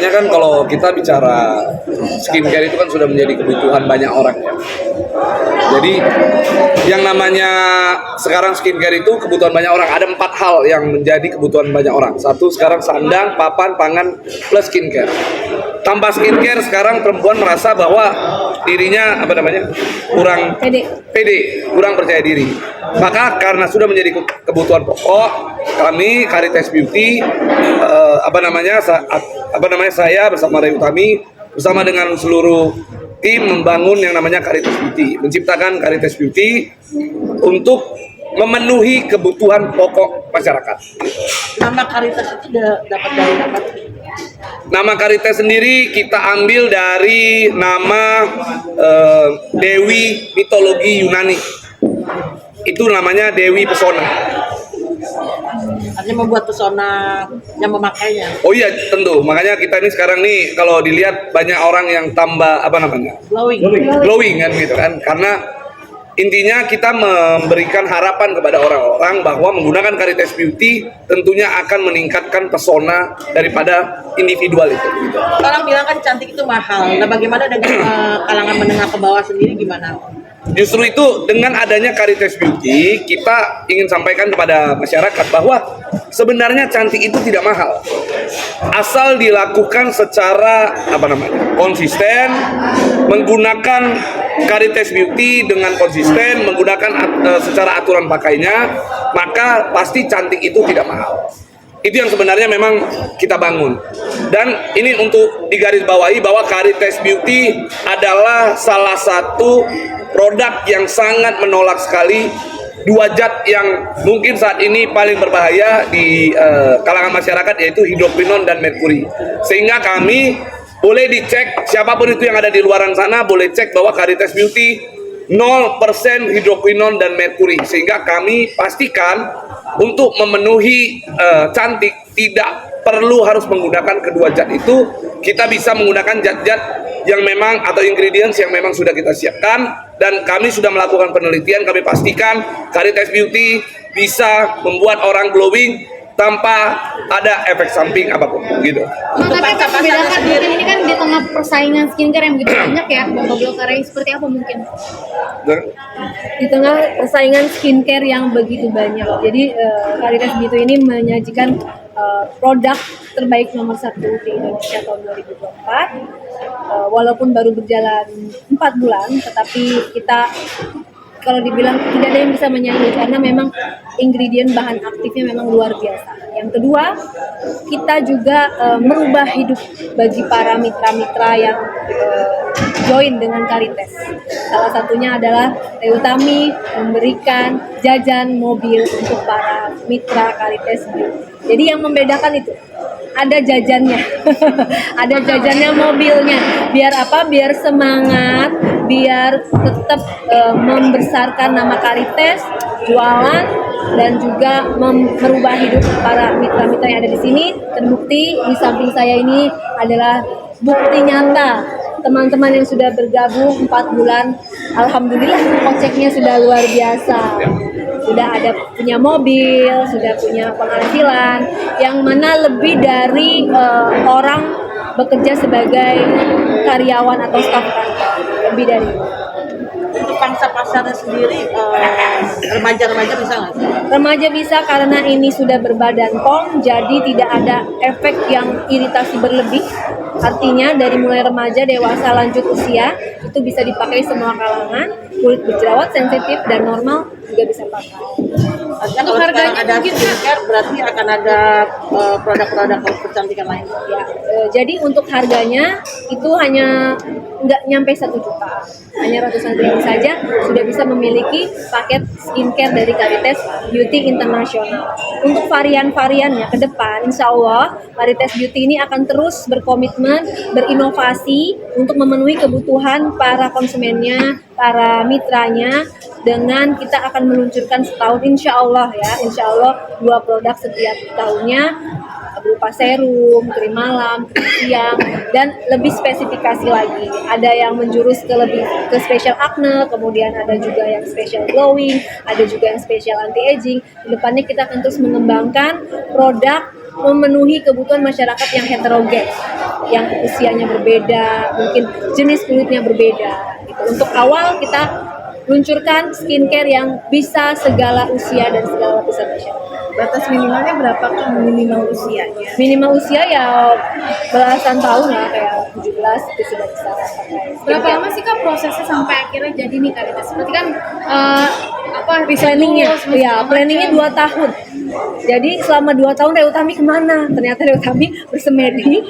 biasanya kan kalau kita bicara skincare itu kan sudah menjadi kebutuhan banyak orang ya. Jadi yang namanya sekarang skincare itu kebutuhan banyak orang. Ada 4 hal yang menjadi kebutuhan banyak orang. Satu, sekarang sandang, papan, pangan, plus skincare. Tanpa skincare sekarang perempuan merasa bahwa dirinya kurang pede, kurang percaya diri. Maka karena sudah menjadi kebutuhan pokok, kami Caritas Beauty saya bersama Ray Utami bersama dengan seluruh tim membangun yang namanya Caritas Beauty, menciptakan Caritas Beauty untuk memenuhi kebutuhan pokok masyarakat. Nama Caritas itu dapat dari apa? Nama Caritas sendiri kita ambil dari nama Dewi mitologi Yunani. Itu namanya Dewi Pesona. Artinya membuat pesona yang memakainya. Oh iya, tentu. Makanya kita ini sekarang nih kalau dilihat banyak orang yang tambah glowing kan gitu kan. Karena intinya kita memberikan harapan kepada orang-orang bahwa menggunakan Caritas Beauty tentunya akan meningkatkan pesona daripada individual itu. Gitu. Orang bilang kan cantik itu mahal. Nah, bagaimana dengan kalangan menengah ke bawah sendiri gimana? Justru itu dengan adanya Caritas Beauty kita ingin sampaikan kepada masyarakat bahwa sebenarnya cantik itu tidak mahal. Asal dilakukan secara konsisten, menggunakan Caritas Beauty dengan konsisten, menggunakan secara aturan pakainya, maka pasti cantik itu tidak mahal. Itu yang sebenarnya memang kita bangun. Dan ini untuk digarisbawahi bahwa Caritas Beauty adalah salah satu produk yang sangat menolak sekali 2 zat yang mungkin saat ini paling berbahaya di kalangan masyarakat, yaitu hidroquinon dan merkuri. Sehingga kami boleh dicek, siapapun itu yang ada di luaran sana boleh cek bahwa Caritas Beauty 0% hidroquinon dan merkuri. Sehingga kami pastikan untuk memenuhi cantik tidak perlu harus menggunakan kedua zat itu. Kita bisa menggunakan zat-zat yang memang atau ingredients yang memang sudah kita siapkan, dan kami sudah melakukan penelitian. Kami pastikan Caritas Beauty bisa membuat orang glowing tanpa ada efek samping apapun gitu. Tapi apa membedakan ini kan di tengah persaingan skincare yang begitu banyak ya, Bapak Glokarai seperti apa mungkin? Di tengah persaingan skincare yang begitu banyak, jadi Caritas Beauty ini menyajikan produk terbaik nomor 1 di Indonesia tahun 2024. Walaupun baru berjalan 4 bulan, tetapi kita kalau dibilang tidak ada yang bisa menyaingi karena memang ingredient bahan aktifnya memang luar biasa. Yang kedua, kita juga merubah hidup bagi para mitra-mitra yang join dengan Caritas. Salah satunya adalah Ray Utami memberikan jajan mobil untuk para mitra Caritas. Jadi yang membedakan itu ada jajannya, ada jajannya mobilnya. Biar apa? Biar semangat, biar tetap membesarkan nama Caritas, jualan, dan juga merubah hidup para mitra-mitra yang ada di sini. Terbukti di samping saya ini adalah bukti nyata. Teman-teman yang sudah bergabung 4 bulan, alhamdulillah koceknya sudah luar biasa. Sudah ada punya mobil, sudah punya penghasilan, yang mana lebih dari orang bekerja sebagai karyawan atau staf kantor, lebih dari itu. Untuk pangsa pasarnya sendiri, remaja-remaja bisa nggak? Remaja bisa karena ini sudah berbadan pom, jadi tidak ada efek yang iritasi berlebih. Artinya dari mulai remaja, dewasa, lanjut usia, itu bisa dipakai semua kalangan. Kulit berjerawat, sensitif, dan normal juga bisa pakai. Untuk harganya ada skincare, berarti akan ada produk-produk kecantikan lain. Ya, jadi untuk harganya itu hanya nggak nyampe 1 juta, hanya ratusan ribu saja sudah bisa memiliki paket skincare dari Caritas Beauty Internasional. Untuk varian-variannya ke depan, insya Allah Caritas Beauty ini akan terus berkomitmen, berinovasi untuk memenuhi kebutuhan para konsumennya, para mitranya, dengan kita akan meluncurkan setahun insya Allah 2 produk setiap tahunnya, berupa serum, krim malam, krim siang, dan lebih spesifikasi lagi. Ada yang menjurus ke special acne, kemudian ada juga yang special glowing, ada juga yang special anti-aging. Di depannya kita akan terus mengembangkan produk memenuhi kebutuhan masyarakat yang heterogen. yang usianya berbeda, mungkin jenis kulitnya berbeda. Gitu. Untuk awal kita luncurkan skincare yang bisa segala usia dan segala lapisan masyarakat. Batas minimalnya berapa kan minimal usianya? Minimal usia ya belasan tahun lah, kayak 17 itu sudah bisa pakai. Berapa lama sih Kak prosesnya sampai akhirnya jadi nih Kak? Seperti kan Planningnya, ya planningnya 2 tahun. Jadi selama 2 tahun Reutami kemana? Ternyata Reutami bersemedi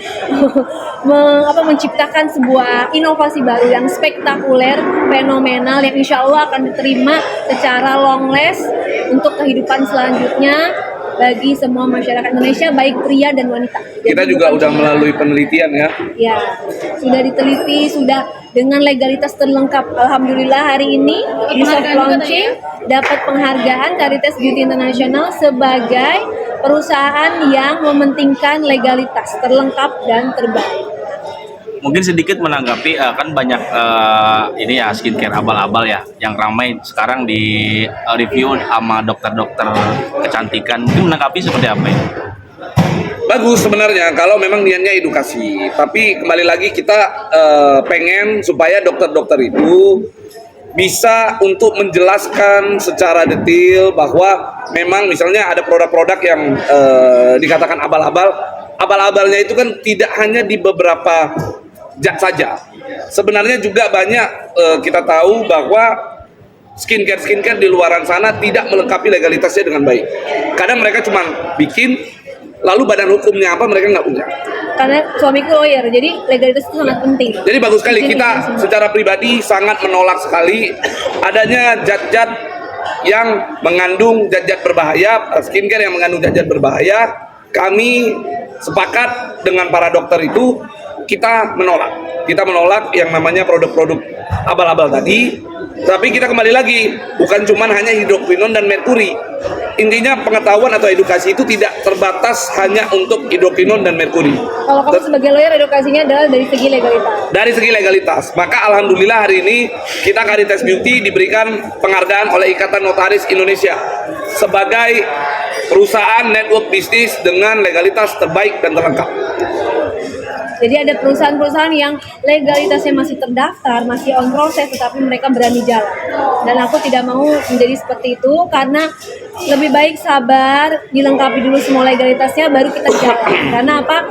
menciptakan sebuah inovasi baru yang spektakuler, fenomenal, yang insya Allah akan diterima secara long last untuk kehidupan selanjutnya bagi semua masyarakat Indonesia, baik pria dan wanita. Kita juga udah melalui penelitian ya. Ya, sudah diteliti, sudah dengan legalitas terlengkap. Alhamdulillah hari ini di soft launching dapat penghargaan Caritas Beauty International sebagai perusahaan yang mementingkan legalitas terlengkap dan terbaik. Mungkin sedikit menanggapi kan banyak ini ya skincare abal-abal ya yang ramai sekarang di review sama dokter-dokter kecantikan. Mungkin menanggapi seperti apa ya? Bagus sebenarnya kalau memang niatnya edukasi. Tapi kembali lagi kita pengen supaya dokter-dokter itu bisa untuk menjelaskan secara detail bahwa memang misalnya ada produk-produk yang dikatakan abal-abal. Abal-abalnya itu kan tidak hanya di beberapa zat saja. Sebenarnya juga banyak kita tahu bahwa skincare di luaran sana tidak melengkapi legalitasnya dengan baik. Kadang mereka cuma bikin, lalu badan hukumnya apa mereka nggak punya. Karena suamiku lawyer, jadi legalitas itu sangat penting. Jadi bagus sekali, kita secara pribadi sangat menolak sekali adanya zat-zat yang mengandung zat-zat berbahaya, skincare yang mengandung zat-zat berbahaya. Kami sepakat dengan para dokter itu, kita menolak yang namanya produk-produk abal-abal tadi. Tapi kita kembali lagi, bukan cuma hanya hidroquinon dan merkuri. Intinya pengetahuan atau edukasi itu tidak terbatas hanya untuk hidroquinon dan merkuri. Kalau kamu sebagai lawyer, edukasinya adalah dari segi legalitas. Dari segi legalitas, maka alhamdulillah hari ini kita Caritas Beauty diberikan penghargaan oleh Ikatan Notaris Indonesia sebagai perusahaan network bisnis dengan legalitas terbaik dan terlengkap. Jadi ada perusahaan-perusahaan yang legalitasnya masih terdaftar, masih on proses, tetapi mereka berani jalan. Dan aku tidak mau menjadi seperti itu, karena lebih baik sabar, dilengkapi dulu semua legalitasnya, baru kita jalan. Karena apa?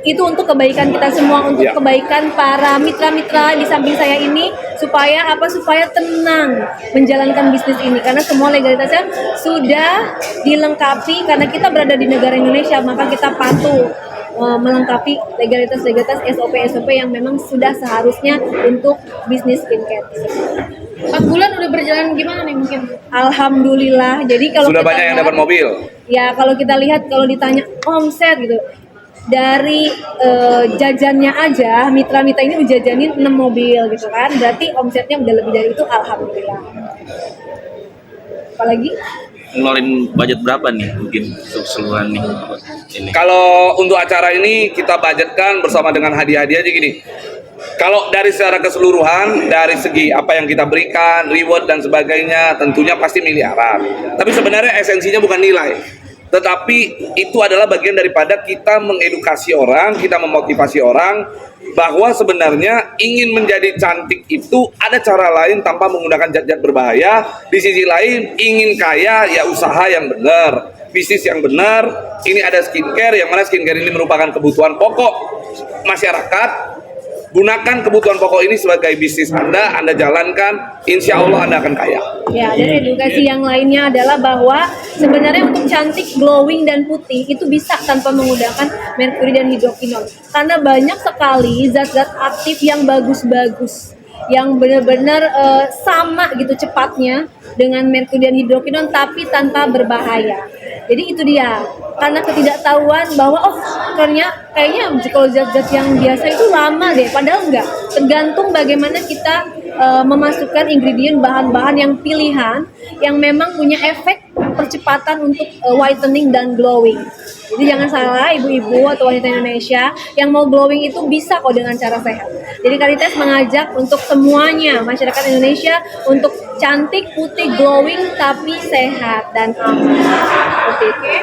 Itu untuk kebaikan kita semua, untuk kebaikan para mitra-mitra di samping saya ini, supaya apa? Supaya tenang menjalankan bisnis ini, karena semua legalitasnya sudah dilengkapi. Karena kita berada di negara Indonesia, maka kita patuh melengkapi legalitas SOP yang memang sudah seharusnya untuk bisnis skincare. 4 bulan udah berjalan gimana nih mungkin? Alhamdulillah. Jadi kalau sudah kita banyak yang dapat mobil. Ya kalau kita lihat, kalau ditanya omset gitu, dari jajannya aja mitra-mitra ini menjajanin 6 mobil gitu kan, berarti omsetnya udah lebih dari itu, alhamdulillah. Apalagi Ngeluarin budget berapa nih mungkin untuk seluruhan nih ini? Kalau untuk acara ini kita budgetkan bersama dengan hadiah-hadiah aja gini. Kalau dari secara keseluruhan, dari segi apa yang kita berikan, reward dan sebagainya, tentunya pasti miliaran. Tapi sebenarnya esensinya bukan nilai, tetapi itu adalah bagian daripada kita mengedukasi orang, kita memotivasi orang bahwa sebenarnya ingin menjadi cantik itu ada cara lain tanpa menggunakan zat-zat berbahaya. Di sisi lain ingin kaya ya usaha yang benar, bisnis yang benar. Ini ada skincare, yang mana skincare ini merupakan kebutuhan pokok masyarakat. Gunakan kebutuhan pokok ini sebagai bisnis Anda jalankan, insya Allah Anda akan kaya. ya, dan edukasi yang lainnya adalah bahwa sebenarnya untuk cantik, glowing dan putih itu bisa tanpa menggunakan merkuri dan hidroquinon. Karena banyak sekali zat-zat aktif yang bagus-bagus, yang benar-benar sama gitu cepatnya dengan merkuri dan hidroquinon, tapi tanpa berbahaya. Jadi itu dia, karena ketidaktahuan bahwa kayaknya kalau zat-zat yang biasa itu lama deh, padahal enggak. Tergantung bagaimana kita memasukkan ingredient, bahan-bahan yang pilihan yang memang punya efek percepatan untuk whitening dan glowing. Jadi jangan salah ibu-ibu atau wanita Indonesia yang mau glowing itu bisa kok dengan cara sehat. Jadi Caritas mengajak untuk semuanya masyarakat Indonesia untuk cantik, putih, glowing tapi sehat dan aman. Oke.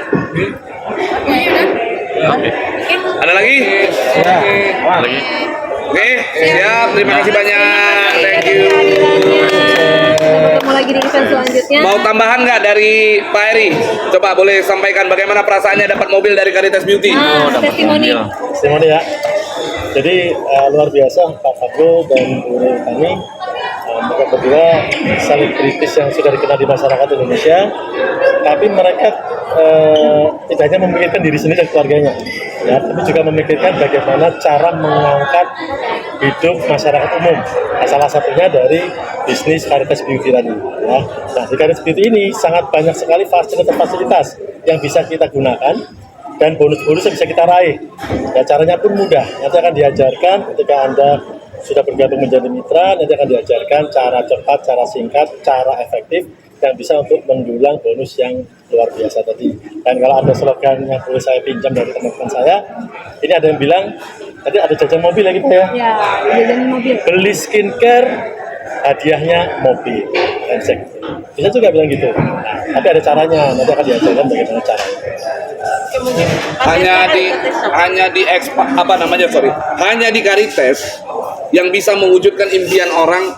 Oke. Ada lagi? Lagi. Oke, siap. Terima kasih banyak. Thank you. Ketemu lagi di event selanjutnya. Mau tambahan nggak dari Pak Eri? Coba boleh sampaikan bagaimana perasaannya dapat mobil dari Caritas Beauty. Nah, testimoni. Testimoni ya. Jadi luar biasa Pak Pablo dan Bu kami, mereka berdua selebritis yang sudah dikenal di masyarakat Indonesia, tapi mereka tidak hanya memikirkan diri sendiri dan keluarganya, ya, tapi juga memikirkan bagaimana cara mengangkat hidup masyarakat umum. Nah, salah satunya dari bisnis Caritas Beauty tadi. Ya. Nah, di Caritas Beauty ini sangat banyak sekali fasilitas-fasilitas yang bisa kita gunakan dan bonus-bonus yang bisa kita raih. Ya, caranya pun mudah. Nanti akan diajarkan ketika Anda sudah bergabung menjadi mitra, nanti akan diajarkan cara cepat, cara singkat, cara efektif yang bisa untuk mendulang bonus yang luar biasa tadi. Dan kalau ada slogan yang boleh saya pinjam dari teman-teman saya, ini ada yang bilang, tadi ada jajan mobil lagi Pak ya? Ya, jajan mobil. Beli skincare, hadiahnya mobil. Handshake. Bisa juga bilang gitu. Nah, tapi ada caranya, nanti akan diajarkan bagaimana caranya. Hanya di Caritas yang bisa mewujudkan impian orang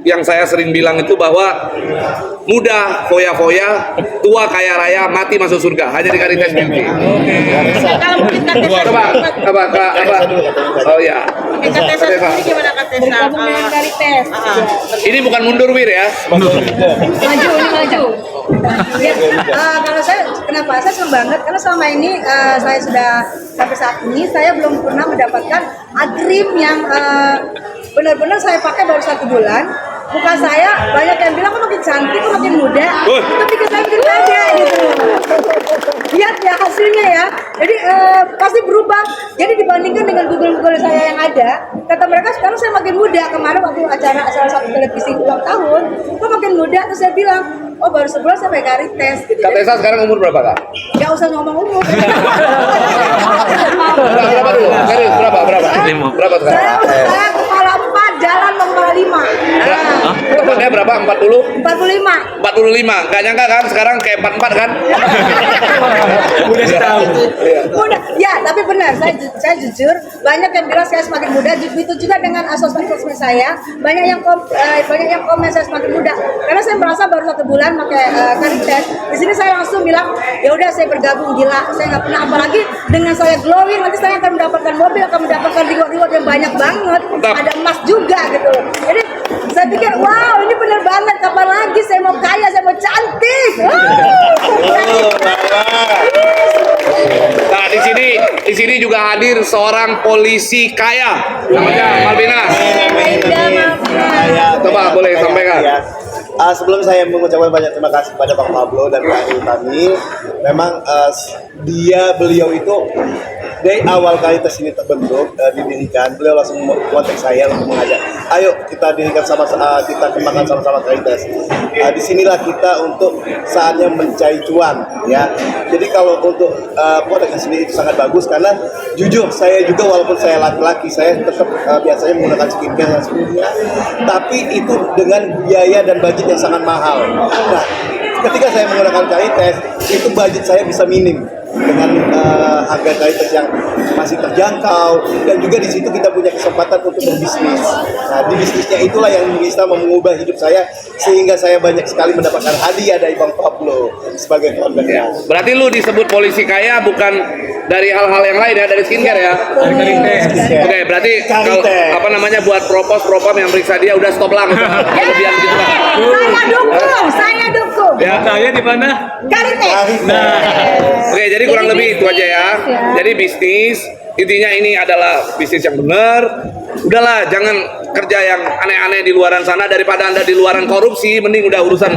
yang saya sering bilang itu bahwa muda foya-foya, tua kaya raya, mati masuk surga. Hanya di Caritas Beauty. Kalau mungkin Apa? Oh ya. Katesa sendiri gimana Katesa? Bergabung dengan Caritas. Ini bukan mundur Wir ya. Maju, ini maju. Kalau saya, kenapa? Saya senang banget karena selama ini saya sudah sampai saat ini saya belum pernah mendapatkan krim yang benar-benar saya pakai baru 1 bulan. Muka saya banyak yang bilang kok makin cantik, kok makin muda. Itu pikir saya makin ada gitu. Lihat ya hasilnya ya. Jadi pasti berubah. Jadi dibandingkan dengan Google saya yang ada, kata mereka sekarang saya makin muda. Kemarin waktu acara salah satu televisi ulang tahun, kok makin muda. Terus saya bilang, oh baru sebulan sampai Caritas gitu. Katesa sekarang umur berapa Kak? Gak usah ngomong umur. Berapa dulu? Serius berapa? Berapa sekarang? Saya kepala 4, jalan kepala 5. Umurnya berapa? 40? 45. 45. Gak nyangka kan sekarang kayak 44 kan? Udah setahun. Udah, ya tapi benar, saya jujur banyak yang bilang saya semakin muda, begitu juga dengan sosmed saya, banyak yang komen saya semakin muda, karena saya merasa baru 1 bulan pakai Caritas. Di sini saya langsung bilang, ya udah saya bergabung, gila, saya nggak pernah, apalagi dengan saya glowing, nanti saya akan mendapatkan mobil, akan mendapatkan reward yang banyak banget, ada emas juga gitu. Jadi saya pikir, wow ini benar banget, kapan lagi saya mau kaya, saya mau cantik. Nah di sini juga hadir seorang polisi kaya namanya Malvina. Coba boleh sampaikan. Sebelum saya mengucapkan banyak terima kasih kepada Bang Pablo dan Kak Ayu kami, memang beliau itu dari awal Caritas ini terbentuk, didirikan, beliau langsung kontak saya untuk mengajak, ayo kita dirikan kita kembangkan sama-sama Caritas. Disinilah kita untuk saatnya mencari cuan, ya. Jadi kalau untuk produk sendiri itu sangat bagus karena jujur saya juga walaupun saya laki-laki, saya tetap biasanya menggunakan skincare yang sebelumnya, tapi itu dengan biaya dan budget yang sangat mahal. Nah, ketika saya menggunakan Caritas, itu budget saya bisa minim dengan harga Caritas yang masih terjangkau, dan juga di situ kita punya kesempatan untuk berbisnis. Nah, di bisnisnya itulah yang bisa mengubah hidup saya sehingga saya banyak sekali mendapatkan hadiah dari Bang Pablo sebagai keluarga. Berarti lu disebut polisi kaya bukan dari hal-hal yang lain ya, dari skincare ya? Dari Caritas. Oke, berarti kalau apa namanya buat propam yang periksa dia udah stop lah, kelebihan gitu lah. Saya dukung. Ya, saya di mana? Caritas. Nah, oke, jadi kurang lebih itu aja ya. Jadi bisnis intinya ini adalah bisnis yang benar. Udahlah, jangan kerja yang aneh-aneh di luaran sana, daripada Anda di luaran korupsi, mending udah urusan